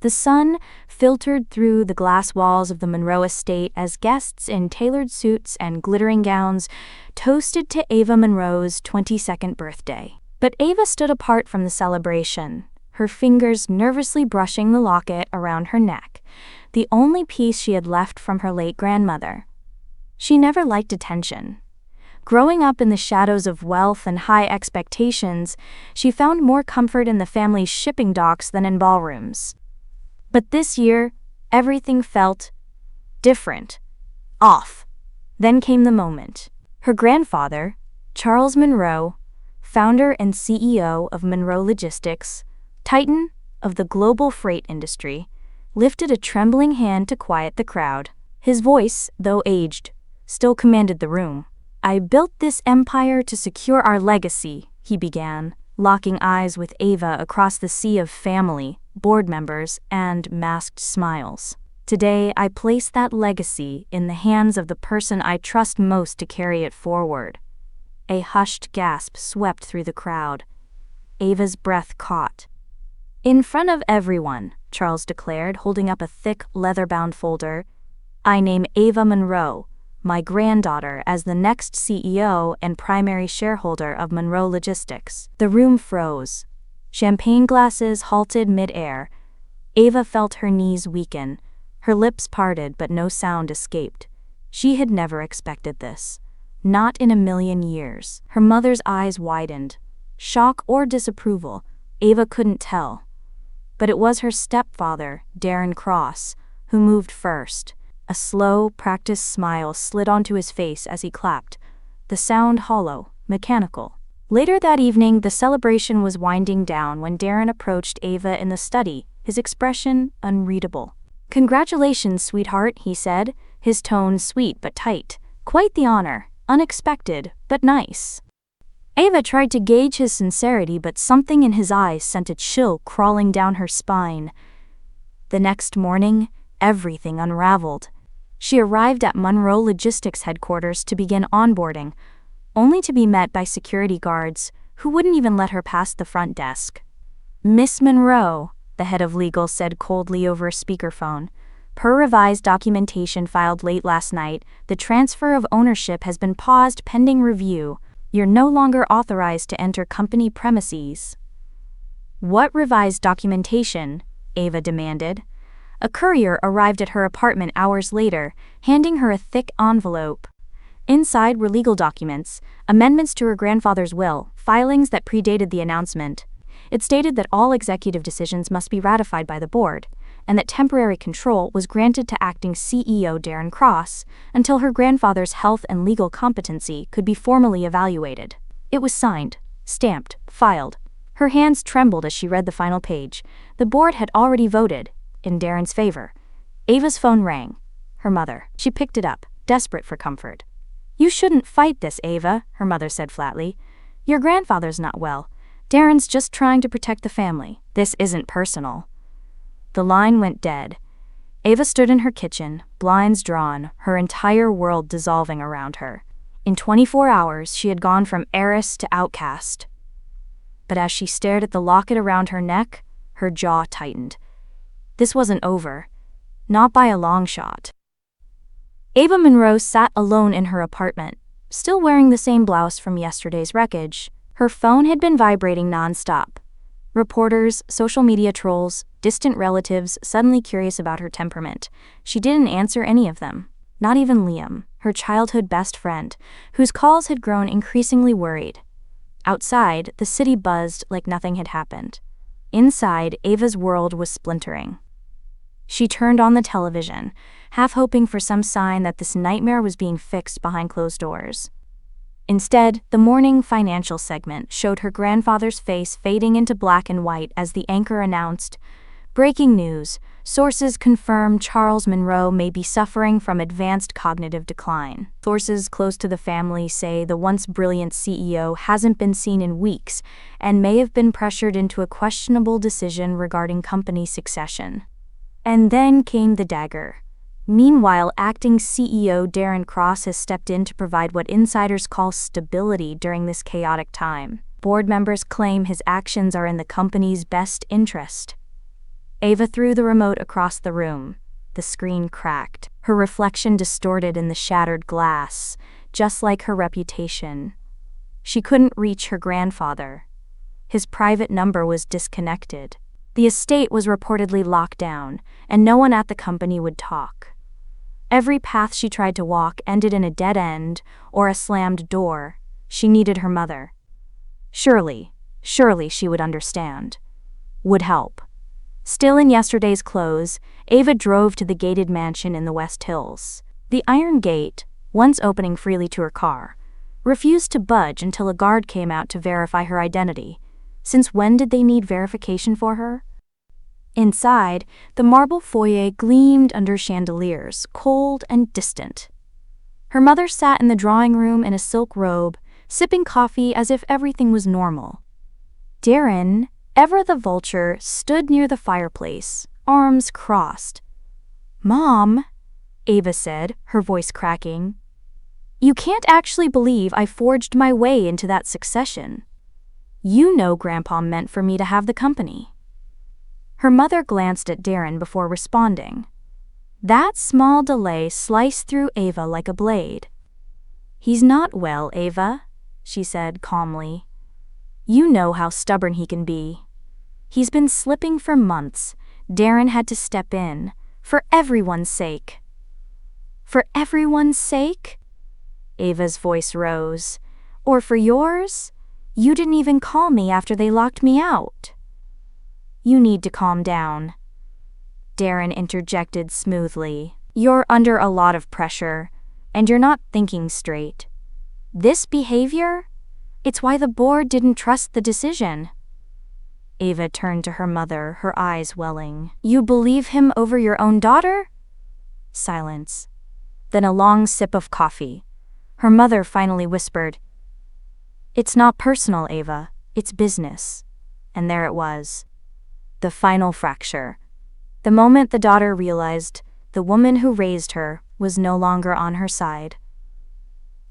The sun filtered through the glass walls of the Monroe estate as guests in tailored suits and glittering gowns toasted to Ava Monroe's 22nd birthday. But Ava stood apart from the celebration, her fingers nervously brushing the locket around her neck, the only piece she had left from her late grandmother. She never liked attention. Growing up in the shadows of wealth and high expectations, she found more comfort in the family's shipping docks than in ballrooms. But this year, everything felt different, off. Then came the moment. Her grandfather, Charles Monroe, founder and CEO of Monroe Logistics, titan of the global freight industry, lifted a trembling hand to quiet the crowd. His voice, though aged, still commanded the room. "I built this empire to secure our legacy," he began, locking eyes with Ava across the sea of family, board members, and masked smiles. "Today, I place that legacy in the hands of the person I trust most to carry it forward." A hushed gasp swept through the crowd. Ava's breath caught. "In front of everyone," Charles declared, holding up a thick, leather-bound folder, "I name Ava Monroe, my granddaughter, as the next CEO and primary shareholder of Monroe Logistics." The room froze. Champagne glasses halted mid-air. Ava felt her knees weaken. Her lips parted, but no sound escaped. She had never expected this. Not in a million years. Her mother's eyes widened. Shock or disapproval, Ava couldn't tell. But it was her stepfather, Darren Cross, who moved first. A slow, practiced smile slid onto his face as he clapped, the sound hollow, mechanical. Later that evening, the celebration was winding down when Darren approached Ava in the study, his expression unreadable. "Congratulations, sweetheart," he said, his tone sweet but tight. "Quite the honor, unexpected, but nice." Ava tried to gauge his sincerity, but something in his eyes sent a chill crawling down her spine. The next morning, everything unraveled. She arrived at Monroe Logistics headquarters to begin onboarding, only to be met by security guards who wouldn't even let her past the front desk. "Miss Monroe," the head of legal said coldly over a speakerphone, "per revised documentation filed late last night, the transfer of ownership has been paused pending review. You're no longer authorized to enter company premises." "What revised documentation?" Ava demanded. A courier arrived at her apartment hours later, handing her a thick envelope. Inside were legal documents, amendments to her grandfather's will, filings that predated the announcement. It stated that all executive decisions must be ratified by the board, and that temporary control was granted to acting CEO Darren Cross until her grandfather's health and legal competency could be formally evaluated. It was signed, stamped, filed. Her hands trembled as she read the final page. The board had already voted, in Darren's favor. Ava's phone rang. Her mother. She picked it up, desperate for comfort. "You shouldn't fight this, Ava," her mother said flatly. "Your grandfather's not well. Darren's just trying to protect the family. This isn't personal." The line went dead. Ava stood in her kitchen, blinds drawn, her entire world dissolving around her. In 24 hours, she had gone from heiress to outcast. But as she stared at the locket around her neck, her jaw tightened. This wasn't over. Not by a long shot. Ava Monroe sat alone in her apartment, still wearing the same blouse from yesterday's wreckage. Her phone had been vibrating nonstop. Reporters, social media trolls, distant relatives suddenly curious about her temperament. She didn't answer any of them. Not even Liam, her childhood best friend, whose calls had grown increasingly worried. Outside, the city buzzed like nothing had happened. Inside, Ava's world was splintering. She turned on the television, half hoping for some sign that this nightmare was being fixed behind closed doors. Instead, the morning financial segment showed her grandfather's face fading into black and white as the anchor announced, "Breaking news. Sources confirm Charles Monroe may be suffering from advanced cognitive decline." Sources close to the family say the once brilliant CEO hasn't been seen in weeks and may have been pressured into a questionable decision regarding company succession. And then came the dagger. Meanwhile, acting CEO Darren Cross has stepped in to provide what insiders call stability during this chaotic time. Board members claim his actions are in the company's best interest. Ava threw the remote across the room. The screen cracked, her reflection distorted in the shattered glass, just like her reputation. She couldn't reach her grandfather. His private number was disconnected. The estate was reportedly locked down, and no one at the company would talk. Every path she tried to walk ended in a dead end or a slammed door. She needed her mother. Surely she would understand. Would help. Still in yesterday's clothes, Ava drove to the gated mansion in the West Hills. The iron gate, once opening freely to her car, refused to budge until a guard came out to verify her identity. Since when did they need verification for her? Inside, the marble foyer gleamed under chandeliers, cold and distant. Her mother sat in the drawing room in a silk robe, sipping coffee as if everything was normal. Darren, ever the vulture, stood near the fireplace, arms crossed. "Mom," Ava said, her voice cracking, "you can't actually believe I forged my way into that succession. You know Grandpa meant for me to have the company." Her mother glanced at Darren before responding. That small delay sliced through Ava like a blade. "He's not well, Ava," she said calmly. "You know how stubborn he can be. He's been slipping for months. Darren had to step in, for everyone's sake." "For everyone's sake?" Ava's voice rose. "Or for yours? You didn't even call me after they locked me out." "You need to calm down," Darren interjected smoothly. "You're under a lot of pressure, and you're not thinking straight. This behavior? It's why the board didn't trust the decision." Ava turned to her mother, her eyes welling. "You believe him over your own daughter?" Silence. Then a long sip of coffee. Her mother finally whispered, "It's not personal, Ava. It's business." And there it was. The final fracture. The moment the daughter realized the woman who raised her was no longer on her side.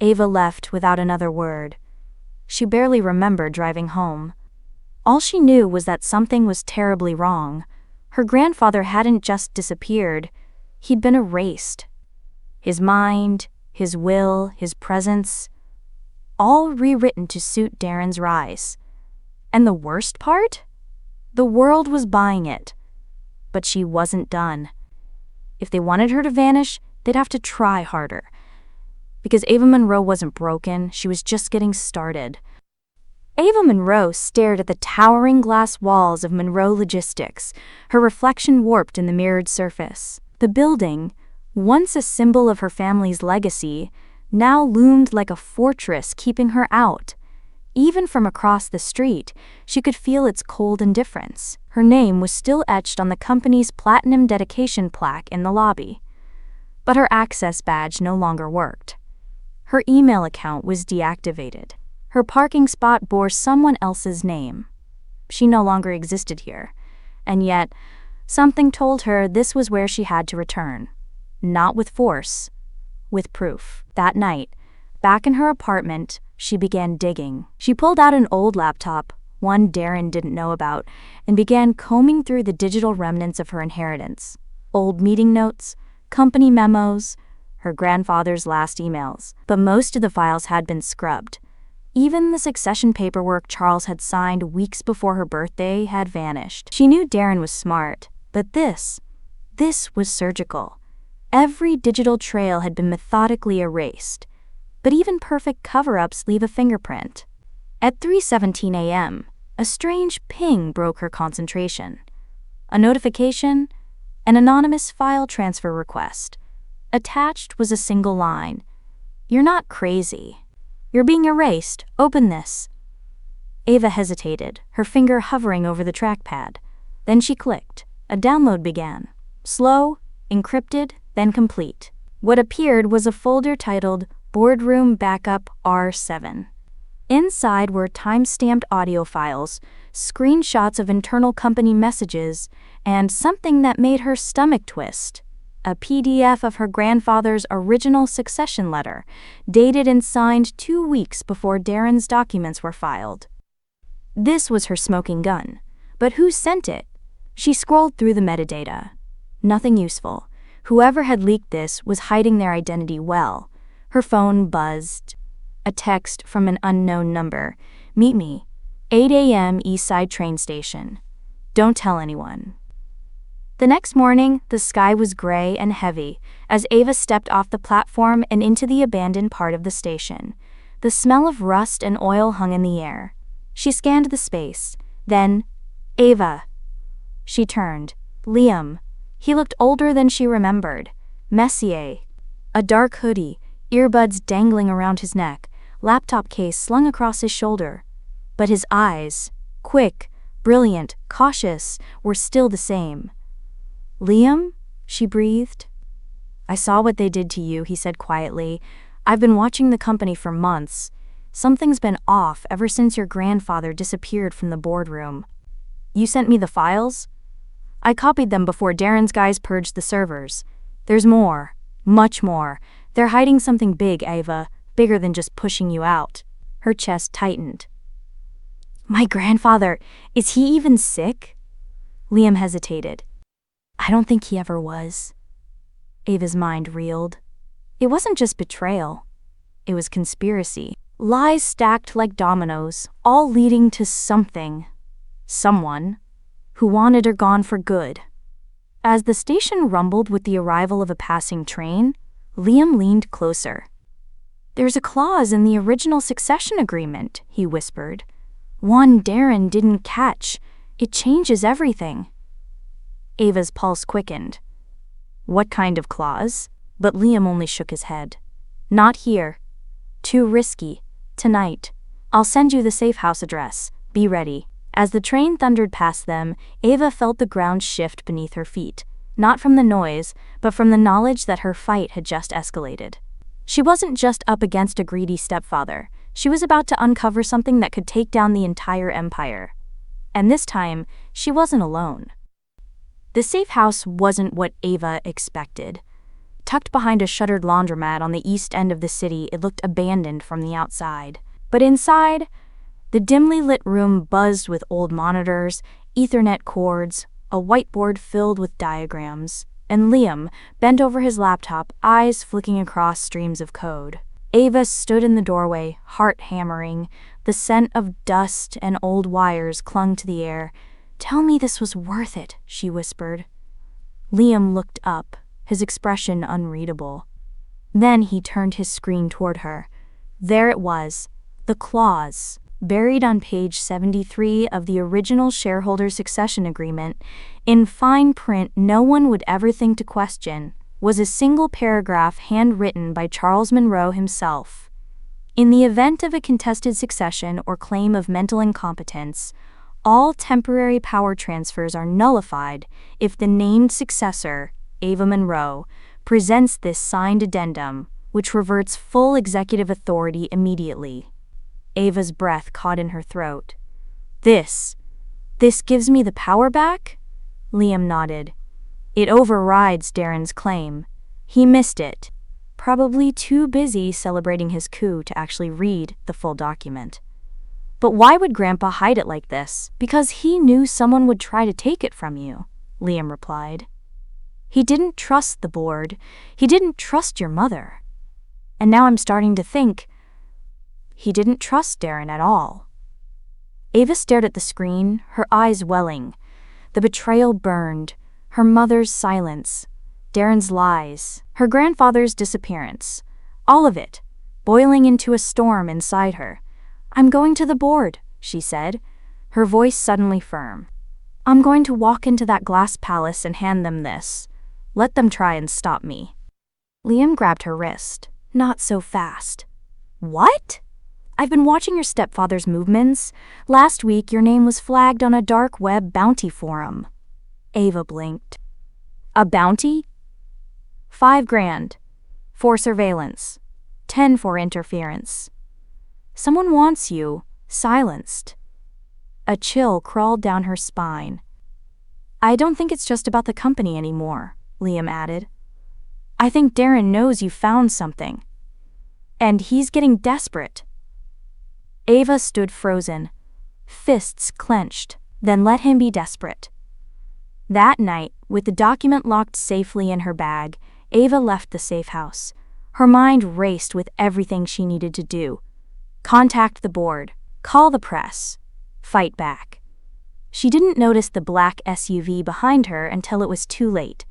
Ava left without another word. She barely remembered driving home. All she knew was that something was terribly wrong. Her grandfather hadn't just disappeared, he'd been erased. His mind, his will, his presence, all rewritten to suit Darren's rise. And the worst part? The world was buying it. But she wasn't done. If they wanted her to vanish, they'd have to try harder. Because Ava Monroe wasn't broken, she was just getting started. Ava Monroe stared at the towering glass walls of Monroe Logistics, her reflection warped in the mirrored surface. The building, once a symbol of her family's legacy, now loomed like a fortress keeping her out. Even from across the street, she could feel its cold indifference. Her name was still etched on the company's platinum dedication plaque in the lobby. But her access badge no longer worked. Her email account was deactivated. Her parking spot bore someone else's name. She no longer existed here. And yet, something told her this was where she had to return. Not with force, with proof. That night, back in her apartment, she began digging. She pulled out an old laptop, one Darren didn't know about, and began combing through the digital remnants of her inheritance. Old meeting notes, company memos, her grandfather's last emails. But most of the files had been scrubbed. Even the succession paperwork Charles had signed weeks before her birthday had vanished. She knew Darren was smart, but this was surgical. Every digital trail had been methodically erased. But even perfect cover-ups leave a fingerprint. At 3:17 a.m., a strange ping broke her concentration. A notification, an anonymous file transfer request. Attached was a single line. "You're not crazy. You're being erased. Open this." Ava hesitated, her finger hovering over the trackpad. Then she clicked. A download began. Slow, encrypted, then complete. What appeared was a folder titled Boardroom Backup R7. Inside were time-stamped audio files, screenshots of internal company messages, and something that made her stomach twist. A PDF of her grandfather's original succession letter, dated and signed 2 weeks before Darren's documents were filed. This was her smoking gun. But who sent it? She scrolled through the metadata. Nothing useful. Whoever had leaked this was hiding their identity well. Her phone buzzed. A text from an unknown number. Meet me. 8 a.m. Eastside train station. Don't tell anyone. The next morning, the sky was gray and heavy as Ava stepped off the platform and into the abandoned part of the station. The smell of rust and oil hung in the air. She scanned the space. Then, Ava. She turned. Liam. He looked older than she remembered. Messier. A dark hoodie, earbuds dangling around his neck, laptop case slung across his shoulder. But his eyes, quick, brilliant, cautious, were still the same. Liam? She breathed. I saw what they did to you, he said quietly. I've been watching the company for months. Something's been off ever since your grandfather disappeared from the boardroom. You sent me the files? I copied them before Darren's guys purged the servers. There's more. Much more. They're hiding something big, Ava. Bigger than just pushing you out. Her chest tightened. My grandfather, is he even sick? Liam hesitated. I don't think he ever was. Ava's mind reeled. It wasn't just betrayal. It was conspiracy. Lies stacked like dominoes, all leading to something. Someone who wanted her gone for good. As the station rumbled with the arrival of a passing train, Liam leaned closer. There's a clause in the original succession agreement, he whispered. One Darren didn't catch. It changes everything. Ava's pulse quickened. What kind of clause? But Liam only shook his head. Not here. Too risky. Tonight. I'll send you the safe house address. Be ready. As the train thundered past them, Ava felt the ground shift beneath her feet, not from the noise, but from the knowledge that her fight had just escalated. She wasn't just up against a greedy stepfather. She was about to uncover something that could take down the entire empire. And this time, she wasn't alone. The safe house wasn't what Ava expected. Tucked behind a shuttered laundromat on the east end of the city, it looked abandoned from the outside. But inside, the dimly lit room buzzed with old monitors, Ethernet cords, a whiteboard filled with diagrams, and Liam, bent over his laptop, eyes flicking across streams of code. Ava stood in the doorway, heart hammering. The scent of dust and old wires clung to the air. Tell me this was worth it, she whispered. Liam looked up, his expression unreadable. Then he turned his screen toward her. There it was, the clause, buried on page 73 of the original shareholder succession agreement, in fine print no one would ever think to question, was a single paragraph handwritten by Charles Monroe himself. In the event of a contested succession or claim of mental incompetence, all temporary power transfers are nullified if the named successor, Ava Monroe, presents this signed addendum, which reverts full executive authority immediately. Ava's breath caught in her throat. This gives me the power back? Liam nodded. It overrides Darren's claim. He missed it, probably too busy celebrating his coup to actually read the full document. But why would Grandpa hide it like this? Because he knew someone would try to take it from you, Liam replied. He didn't trust the board. He didn't trust your mother. And now I'm starting to think he didn't trust Darren at all. Ava stared at the screen, her eyes welling. The betrayal burned, her mother's silence, Darren's lies, her grandfather's disappearance, all of it, boiling into a storm inside her. I'm going to the board, she said, her voice suddenly firm. I'm going to walk into that glass palace and hand them this. Let them try and stop me. Liam grabbed her wrist. Not so fast. What? I've been watching your stepfather's movements. Last week, your name was flagged on a dark web bounty forum. Ava blinked. A bounty? $5,000. For surveillance. 10 for interference. Someone wants you, silenced. A chill crawled down her spine. I don't think it's just about the company anymore, Liam added. I think Darren knows you found something. And he's getting desperate. Ava stood frozen, fists clenched. Then let him be desperate. That night, with the document locked safely in her bag, Ava left the safe house. Her mind raced with everything she needed to do. Contact the board, call the press, fight back. She didn't notice the black SUV behind her until it was too late.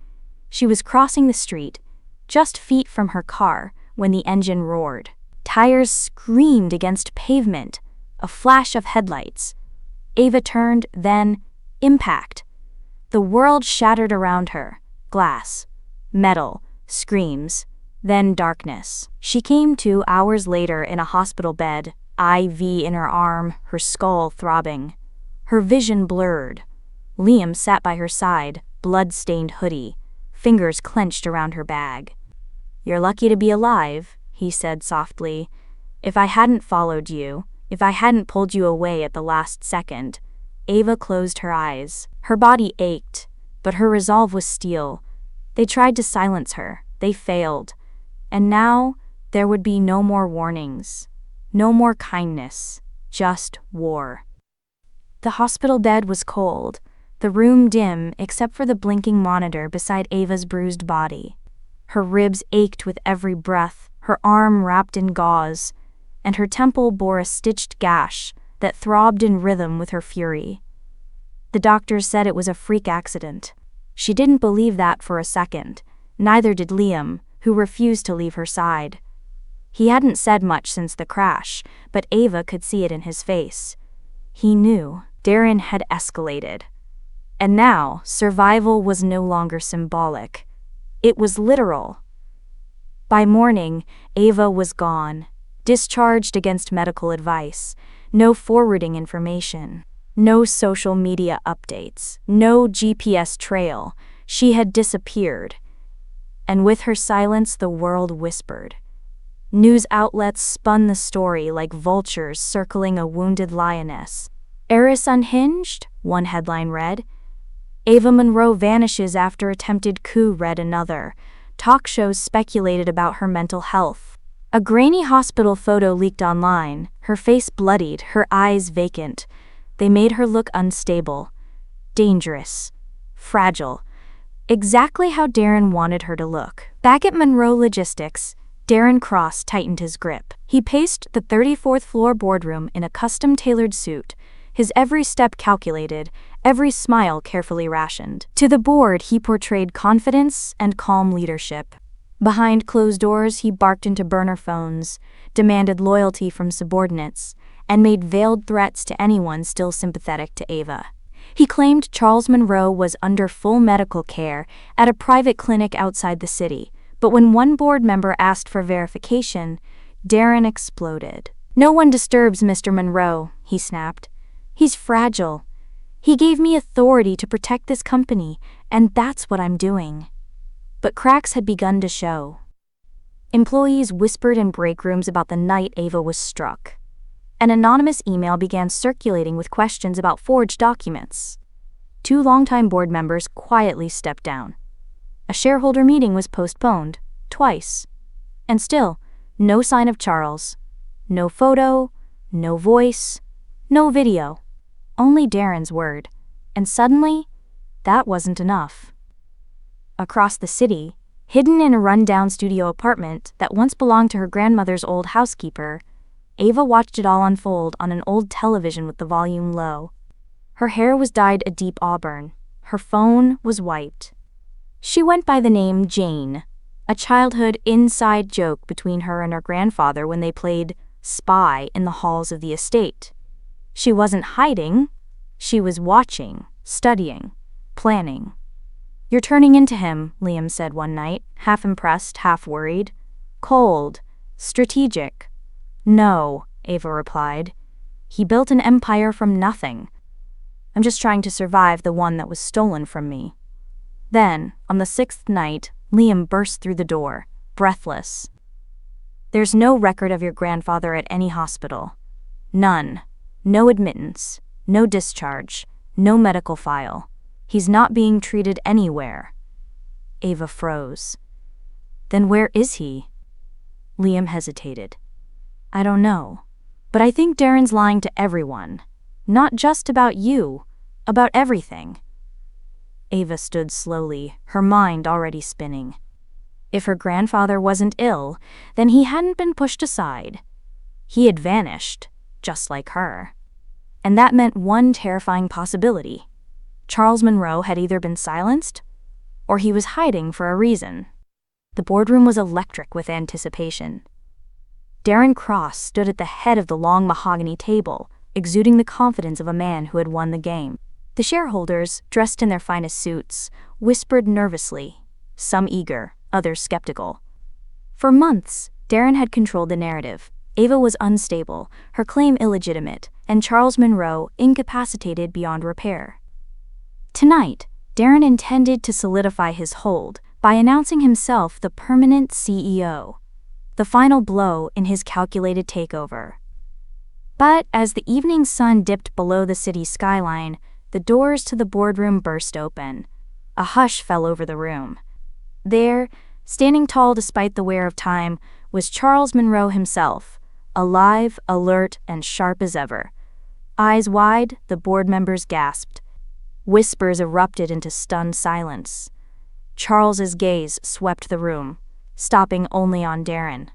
She was crossing the street, just feet from her car, when the engine roared. Tires screamed against pavement, a flash of headlights. Ava turned, then impact. The world shattered around her. Glass, metal, screams, then darkness. She came to hours later in a hospital bed, IV in her arm, her skull throbbing. Her vision blurred. Liam sat by her side, blood-stained hoodie, fingers clenched around her bag. "You're lucky to be alive," he said softly. "If I hadn't followed you, if I hadn't pulled you away at the last second." Ava closed her eyes. Her body ached, but her resolve was steel. They tried to silence her. They failed. And now, there would be no more warnings. No more kindness. Just war. The hospital bed was cold, the room dim except for the blinking monitor beside Ava's bruised body. Her ribs ached with every breath, her arm wrapped in gauze, and her temple bore a stitched gash that throbbed in rhythm with her fury. The doctors said it was a freak accident. She didn't believe that for a second. Neither did Liam, who refused to leave her side. He hadn't said much since the crash, but Ava could see it in his face. He knew Darren had escalated. And now, survival was no longer symbolic. It was literal. By morning, Ava was gone, discharged against medical advice, no forwarding information, no social media updates, no GPS trail. She had disappeared. And with her silence, the world whispered. News outlets spun the story like vultures circling a wounded lioness. "Heiress unhinged," one headline read. "Ava Monroe vanishes after attempted coup," read another. Talk shows speculated about her mental health. A grainy hospital photo leaked online, her face bloodied, her eyes vacant. They made her look unstable, dangerous, fragile. Exactly how Darren wanted her to look. Back at Monroe Logistics, Darren Cross tightened his grip. He paced the 34th floor boardroom in a custom-tailored suit, his every step calculated, every smile carefully rationed. To the board, he portrayed confidence and calm leadership. Behind closed doors, he barked into burner phones, demanded loyalty from subordinates, and made veiled threats to anyone still sympathetic to Ava. He claimed Charles Monroe was under full medical care at a private clinic outside the city, but when one board member asked for verification, Darren exploded. "No one disturbs Mr. Monroe," he snapped. "He's fragile. He gave me authority to protect this company, and that's what I'm doing." But cracks had begun to show. Employees whispered in break rooms about the night Ava was struck. An anonymous email began circulating with questions about forged documents. 2 longtime board members quietly stepped down. A shareholder meeting was postponed, twice. And still, no sign of Charles. No photo, no voice, no video. Only Darren's word. And suddenly, that wasn't enough. Across the city, hidden in a run-down studio apartment that once belonged to her grandmother's old housekeeper, Ava watched it all unfold on an old television with the volume low. Her hair was dyed a deep auburn. Her phone was wiped. She went by the name Jane, a childhood inside joke between her and her grandfather when they played spy in the halls of the estate. She wasn't hiding. She was watching, studying, planning. "You're turning into him," Liam said one night, half impressed, half worried. "Cold, strategic." "No," Ava replied. "He built an empire from nothing. I'm just trying to survive the one that was stolen from me." Then, on the 6th night, Liam burst through the door, breathless. "There's no record of your grandfather at any hospital. None. No admittance, no discharge, no medical file. He's not being treated anywhere." Ava froze. "Then where is he?" Liam hesitated. "I don't know, but I think Darren's lying to everyone. Not just about you, about everything." Ava stood slowly, her mind already spinning. If her grandfather wasn't ill, then he hadn't been pushed aside. He had vanished, just like her. And that meant one terrifying possibility. Charles Monroe had either been silenced, or he was hiding for a reason. The boardroom was electric with anticipation. Darren Cross stood at the head of the long mahogany table, exuding the confidence of a man who had won the game. The shareholders, dressed in their finest suits, whispered nervously, some eager, others skeptical. For months, Darren had controlled the narrative. Ava was unstable, her claim illegitimate, and Charles Monroe incapacitated beyond repair. Tonight, Darren intended to solidify his hold by announcing himself the permanent CEO, the final blow in his calculated takeover. But as the evening sun dipped below the city skyline, the doors to the boardroom burst open. A hush fell over the room. There, standing tall despite the wear of time, was Charles Monroe himself, alive, alert, and sharp as ever. Eyes wide, the board members gasped. Whispers erupted into stunned silence. Charles's gaze swept the room, stopping only on Darren.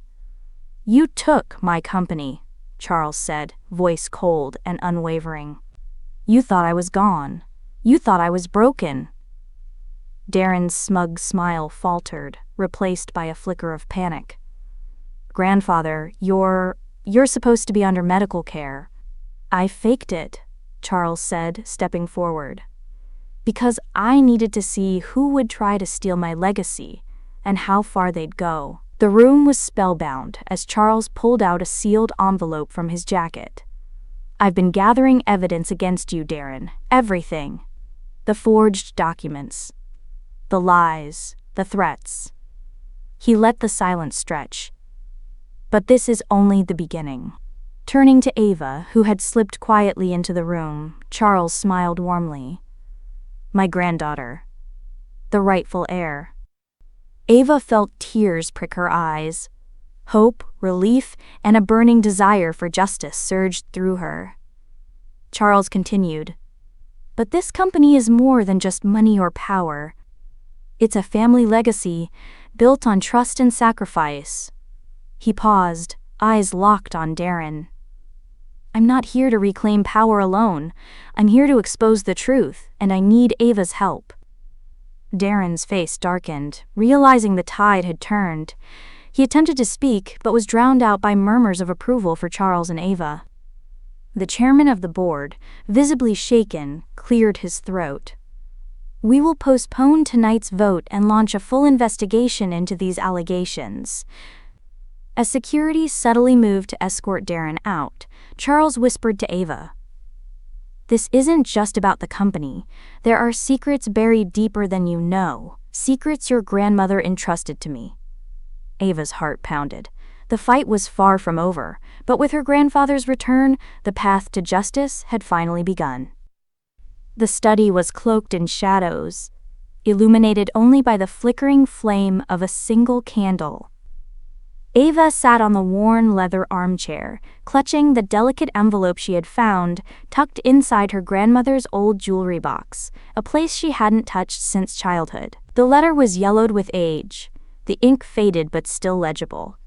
"You took my company," Charles said, voice cold and unwavering. "You thought I was gone. You thought I was broken." Darren's smug smile faltered, replaced by a flicker of panic. "Grandfather, you're supposed to be under medical care." "I faked it," Charles said, stepping forward. "Because I needed to see who would try to steal my legacy and how far they'd go." The room was spellbound as Charles pulled out a sealed envelope from his jacket. "I've been gathering evidence against you, Darren. Everything. The forged documents. The lies. The threats." He let the silence stretch. "But this is only the beginning." Turning to Ava, who had slipped quietly into the room, Charles smiled warmly. "My granddaughter. The rightful heir." Ava felt tears prick her eyes. Hope, relief, and a burning desire for justice surged through her. Charles continued, "But this company is more than just money or power. It's a family legacy, built on trust and sacrifice." He paused, eyes locked on Darren. "I'm not here to reclaim power alone. I'm here to expose the truth, and I need Ava's help." Darren's face darkened, realizing the tide had turned. He attempted to speak, but was drowned out by murmurs of approval for Charles and Ava. The chairman of the board, visibly shaken, cleared his throat. "We will postpone tonight's vote and launch a full investigation into these allegations." As security subtly moved to escort Darren out, Charles whispered to Ava, "This isn't just about the company. There are secrets buried deeper than you know, secrets your grandmother entrusted to me." Ava's heart pounded. The fight was far from over, but with her grandfather's return, the path to justice had finally begun. The study was cloaked in shadows, illuminated only by the flickering flame of a single candle. Ava sat on the worn leather armchair, clutching the delicate envelope she had found, tucked inside her grandmother's old jewelry box, a place she hadn't touched since childhood. The letter was yellowed with age, the ink faded but still legible.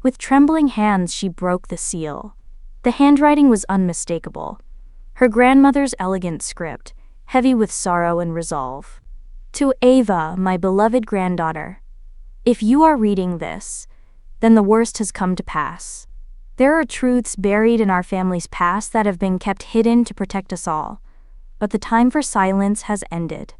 With trembling hands she broke the seal. The handwriting was unmistakable. Her grandmother's elegant script, heavy with sorrow and resolve. "To Ava, my beloved granddaughter, if you are reading this, then the worst has come to pass. There are truths buried in our family's past that have been kept hidden to protect us all. But the time for silence has ended.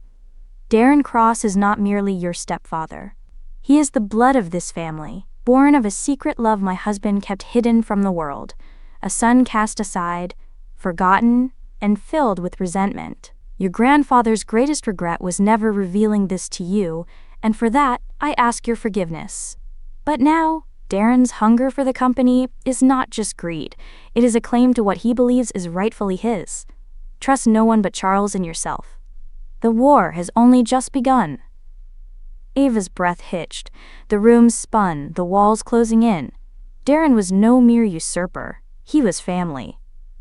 Darren Cross is not merely your stepfather. He is the blood of this family, born of a secret love my husband kept hidden from the world, a son cast aside, forgotten, and filled with resentment. Your grandfather's greatest regret was never revealing this to you, and for that I ask your forgiveness. But now, Darren's hunger for the company is not just greed, it is a claim to what he believes is rightfully his. Trust no one but Charles and yourself. The war has only just begun." Ava's breath hitched, the room spun, the walls closing in. Darren was no mere usurper, he was family.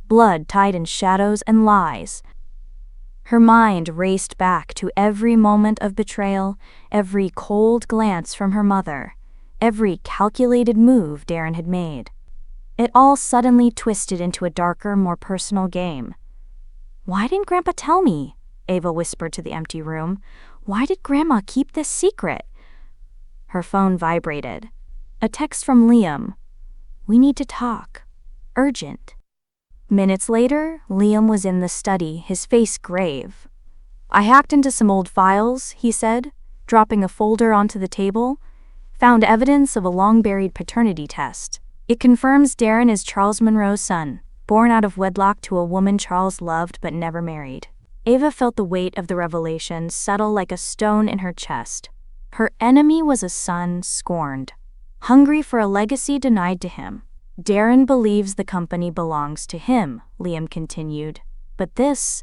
Blood tied in shadows and lies. Her mind raced back to every moment of betrayal, every cold glance from her mother, every calculated move Darren had made. It all suddenly twisted into a darker, more personal game. "Why didn't Grandpa tell me?" Ava whispered to the empty room. "Why did Grandma keep this secret?" Her phone vibrated. A text from Liam. "We need to talk. Urgent." Minutes later, Liam was in the study, his face grave. "I hacked into some old files," he said, dropping a folder onto the table. "Found evidence of a long-buried paternity test. It confirms Darren is Charles Monroe's son, born out of wedlock to a woman Charles loved but never married." Ava felt the weight of the revelation settle like a stone in her chest. Her enemy was a son scorned, hungry for a legacy denied to him. "Darren believes the company belongs to him," Liam continued. "But this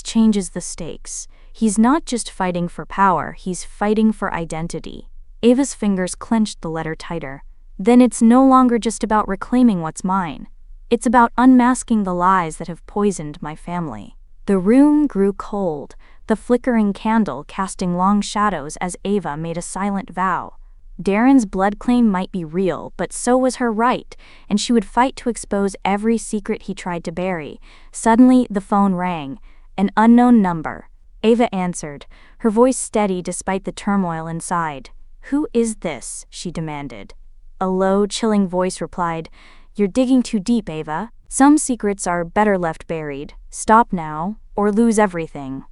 changes the stakes. He's not just fighting for power, he's fighting for identity." Ava's fingers clenched the letter tighter. "Then it's no longer just about reclaiming what's mine. It's about unmasking the lies that have poisoned my family." The room grew cold, the flickering candle casting long shadows as Ava made a silent vow. Darren's blood claim might be real, but so was her right, and she would fight to expose every secret he tried to bury. Suddenly, the phone rang. An unknown number. Ava answered, her voice steady despite the turmoil inside. "Who is this?" she demanded. A low, chilling voice replied, "You're digging too deep, Ava. Some secrets are better left buried. Stop now, or lose everything."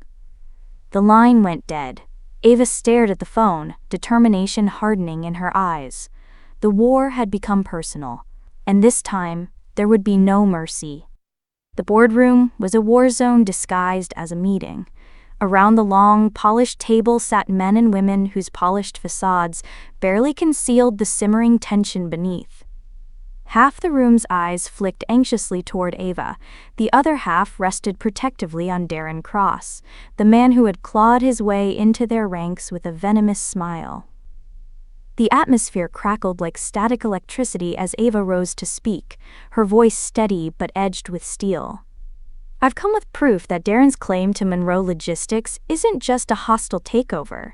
The line went dead. Ava stared at the phone, determination hardening in her eyes. The war had become personal, and this time there would be no mercy. The boardroom was a war zone disguised as a meeting. Around the long, polished table sat men and women whose polished facades barely concealed the simmering tension beneath. Half the room's eyes flicked anxiously toward Ava, the other half rested protectively on Darren Cross, the man who had clawed his way into their ranks with a venomous smile. The atmosphere crackled like static electricity as Ava rose to speak, her voice steady but edged with steel. "I've come with proof that Darren's claim to Monroe Logistics isn't just a hostile takeover.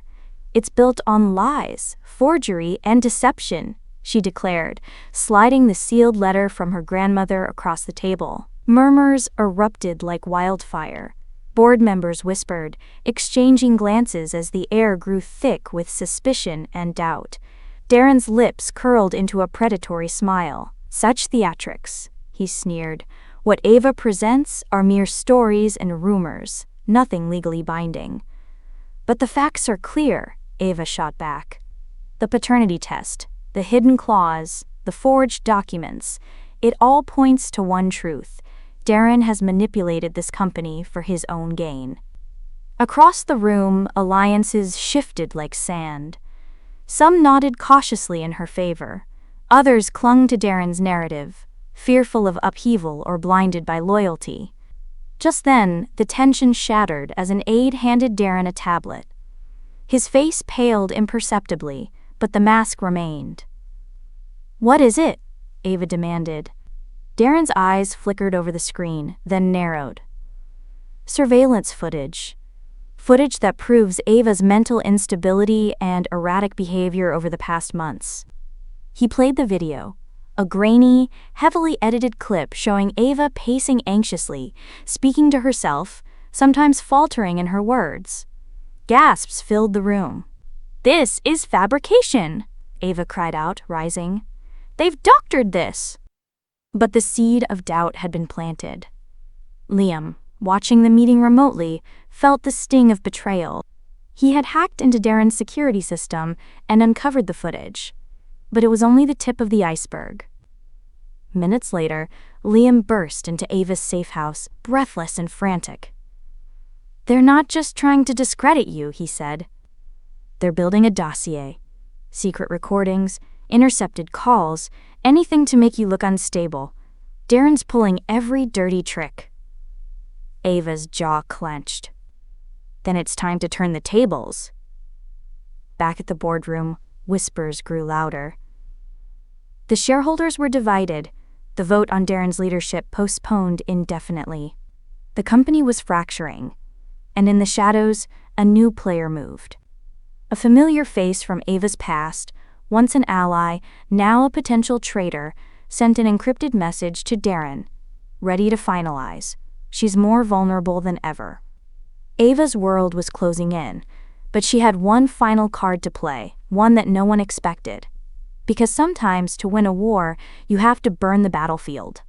It's built on lies, forgery, and deception," she declared, sliding the sealed letter from her grandmother across the table. Murmurs erupted like wildfire. Board members whispered, exchanging glances as the air grew thick with suspicion and doubt. Darren's lips curled into a predatory smile. "Such theatrics," he sneered. "What Ava presents are mere stories and rumors, nothing legally binding." "But the facts are clear," Ava shot back. "The paternity test, the hidden clause, the forged documents, it all points to one truth. Darren has manipulated this company for his own gain." Across the room, alliances shifted like sand. Some nodded cautiously in her favor. Others clung to Darren's narrative, fearful of upheaval or blinded by loyalty. Just then, the tension shattered as an aide handed Darren a tablet. His face paled imperceptibly, but the mask remained. "What is it?" Ava demanded. Darren's eyes flickered over the screen, then narrowed. "Surveillance footage. Footage that proves Ava's mental instability and erratic behavior over the past months." He played the video, a grainy, heavily edited clip showing Ava pacing anxiously, speaking to herself, sometimes faltering in her words. Gasps filled the room. "This is fabrication," Ava cried out, rising. "They've doctored this." But the seed of doubt had been planted. Liam, watching the meeting remotely, felt the sting of betrayal. He had hacked into Darren's security system and uncovered the footage. But it was only the tip of the iceberg. Minutes later, Liam burst into Ava's safe house, breathless and frantic. "They're not just trying to discredit you," he said. "They're building a dossier. Secret recordings, intercepted calls, anything to make you look unstable. Darren's pulling every dirty trick." Ava's jaw clenched. "Then it's time to turn the tables." Back at the boardroom, whispers grew louder. The shareholders were divided, the vote on Darren's leadership postponed indefinitely. The company was fracturing, and in the shadows, a new player moved. A familiar face from Ava's past, once an ally, now a potential traitor, sent an encrypted message to Darren. Ready to finalize. She's more vulnerable than ever. Ava's world was closing in, but she had one final card to play, one that no one expected. Because sometimes to win a war, you have to burn the battlefield.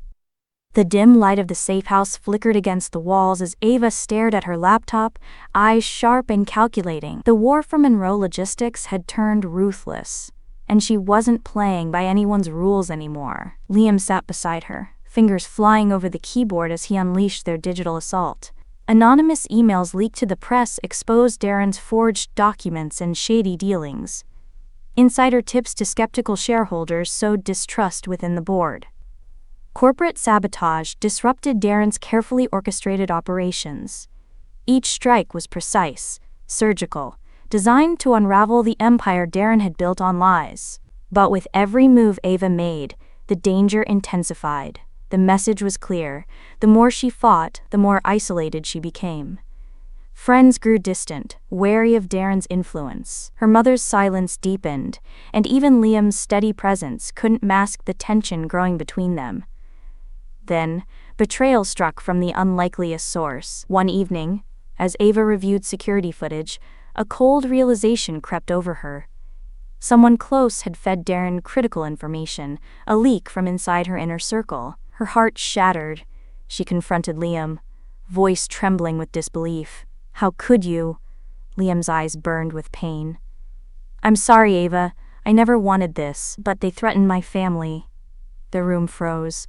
The dim light of the safe house flickered against the walls as Ava stared at her laptop, eyes sharp and calculating. The war for Monroe Logistics had turned ruthless, and she wasn't playing by anyone's rules anymore. Liam sat beside her, fingers flying over the keyboard as he unleashed their digital assault. Anonymous emails leaked to the press exposed Darren's forged documents and shady dealings. Insider tips to skeptical shareholders sowed distrust within the board. Corporate sabotage disrupted Darren's carefully orchestrated operations. Each strike was precise, surgical, designed to unravel the empire Darren had built on lies. But with every move Ava made, the danger intensified. The message was clear. The more she fought, the more isolated she became. Friends grew distant, wary of Darren's influence. Her mother's silence deepened, and even Liam's steady presence couldn't mask the tension growing between them. Then, betrayal struck from the unlikeliest source. One evening, as Ava reviewed security footage, a cold realization crept over her. Someone close had fed Darren critical information, a leak from inside her inner circle. Her heart shattered. She confronted Liam, voice trembling with disbelief. "How could you?" Liam's eyes burned with pain. "I'm sorry, Ava. I never wanted this, but they threatened my family." The room froze.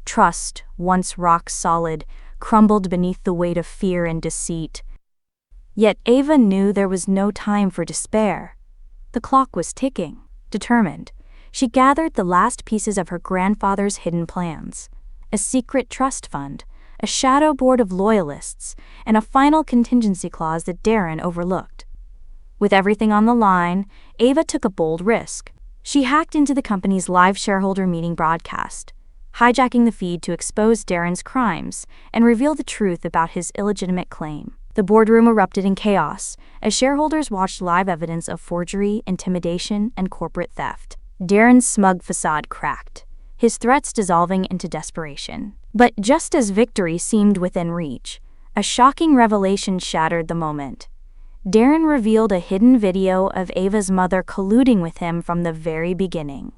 Trust, once rock solid, crumbled beneath the weight of fear and deceit. Yet Ava knew there was no time for despair. The clock was ticking. Determined, she gathered the last pieces of her grandfather's hidden plans. A secret trust fund, a shadow board of loyalists, and a final contingency clause that Darren overlooked. With everything on the line, Ava took a bold risk. She hacked into the company's live shareholder meeting broadcast, hijacking the feed to expose Darren's crimes and reveal the truth about his illegitimate claim. The boardroom erupted in chaos as shareholders watched live evidence of forgery, intimidation, and corporate theft. Darren's smug facade cracked, his threats dissolving into desperation. But just as victory seemed within reach, a shocking revelation shattered the moment. Darren revealed a hidden video of Ava's mother colluding with him from the very beginning.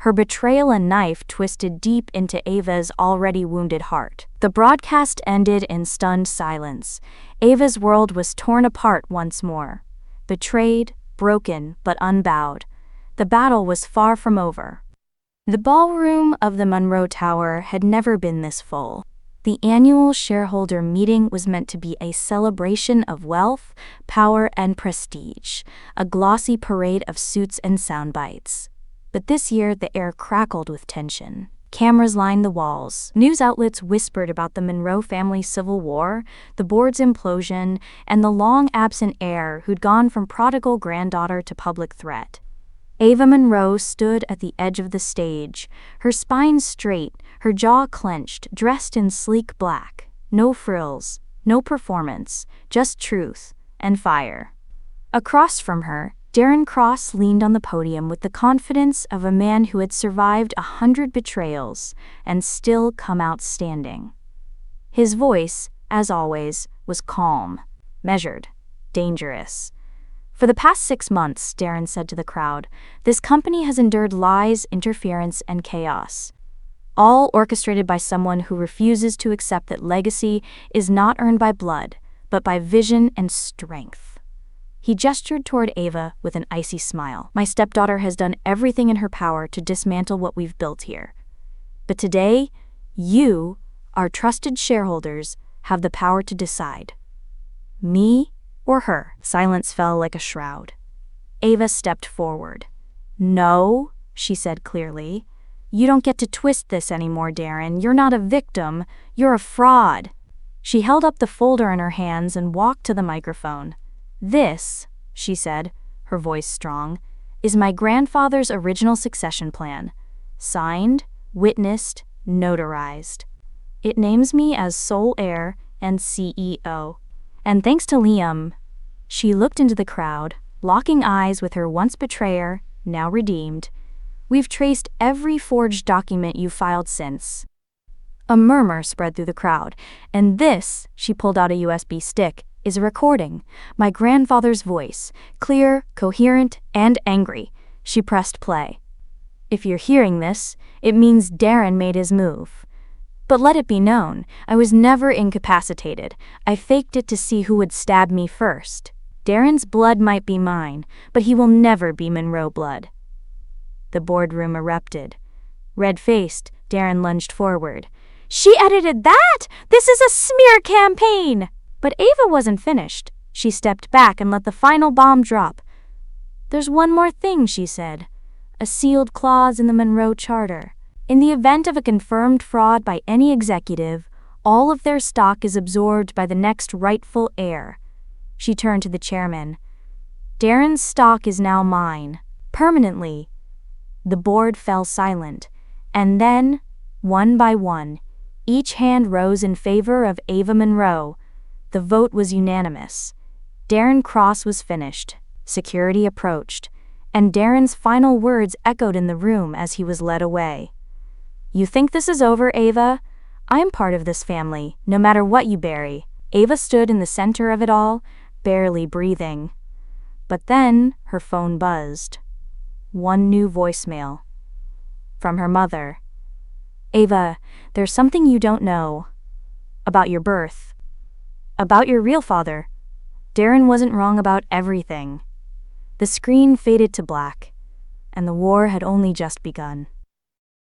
Her betrayal and knife twisted deep into Ava's already wounded heart. The broadcast ended in stunned silence. Ava's world was torn apart once more. Betrayed, broken, but unbowed. The battle was far from over. The ballroom of the Monroe Tower had never been this full. The annual shareholder meeting was meant to be a celebration of wealth, power, and prestige, a glossy parade of suits and sound bites. But this year, the air crackled with tension. Cameras lined the walls. News outlets whispered about the Monroe family civil war, the board's implosion, and the long-absent heir who'd gone from prodigal granddaughter to public threat. Ava Monroe stood at the edge of the stage, her spine straight, her jaw clenched, dressed in sleek black. No frills, no performance, just truth and fire. Across from her, Darren Cross leaned on the podium with the confidence of a man who had survived 100 betrayals and still come out standing. His voice, as always, was calm, measured, dangerous. "For the past 6 months," Darren said to the crowd, "this company has endured lies, interference, and chaos. All orchestrated by someone who refuses to accept that legacy is not earned by blood, but by vision and strength." He gestured toward Ava with an icy smile. "My stepdaughter has done everything in her power to dismantle what we've built here. But today, you, our trusted shareholders, have the power to decide. Me or her." Silence fell like a shroud. Ava stepped forward. "No," she said clearly. "You don't get to twist this anymore, Darren. You're not a victim. You're a fraud." She held up the folder in her hands and walked to the microphone. "This," she said, her voice strong, "is my grandfather's original succession plan. Signed, witnessed, notarized. It names me as sole heir and CEO. And thanks to Liam, she looked into the crowd, locking eyes with her once betrayer, now redeemed. We've traced every forged document you filed since. A murmur spread through the crowd, and this, she pulled out a USB stick, is a recording. My grandfather's voice, clear, coherent, and angry. She pressed play. If you're hearing this, it means Darren made his move. But let it be known, I was never incapacitated. I faked it to see who would stab me first. Darren's blood might be mine, but he will never be Monroe blood. The boardroom erupted. Red-faced, Darren lunged forward. She edited that! This is a smear campaign! But Ava wasn't finished. She stepped back and let the final bomb drop. There's one more thing, she said. A sealed clause in the Monroe Charter. In the event of a confirmed fraud by any executive, all of their stock is absorbed by the next rightful heir. She turned to the chairman. Darren's stock is now mine. Permanently. The board fell silent. And then, one by one, each hand rose in favor of Ava Monroe. The vote was unanimous. Darren Cross was finished. Security approached. And Darren's final words echoed in the room as he was led away. You think this is over, Ava? I'm part of this family, no matter what you bury. Ava stood in the center of it all, barely breathing. But then her phone buzzed. One new voicemail. From her mother. Ava, there's something you don't know. About your birth. About your real father. Darren wasn't wrong about everything. The screen faded to black, and the war had only just begun.